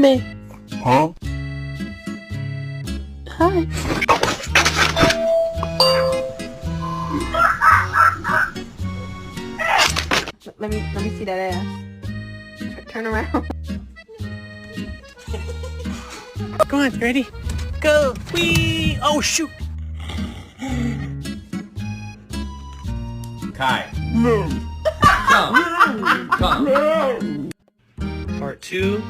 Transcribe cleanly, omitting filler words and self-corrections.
me. Huh? Hi. Let me see that ass. Turn around. Go on, ready? Go! Whee! Oh, shoot! Kai. No. Come. Come. No. Part 2.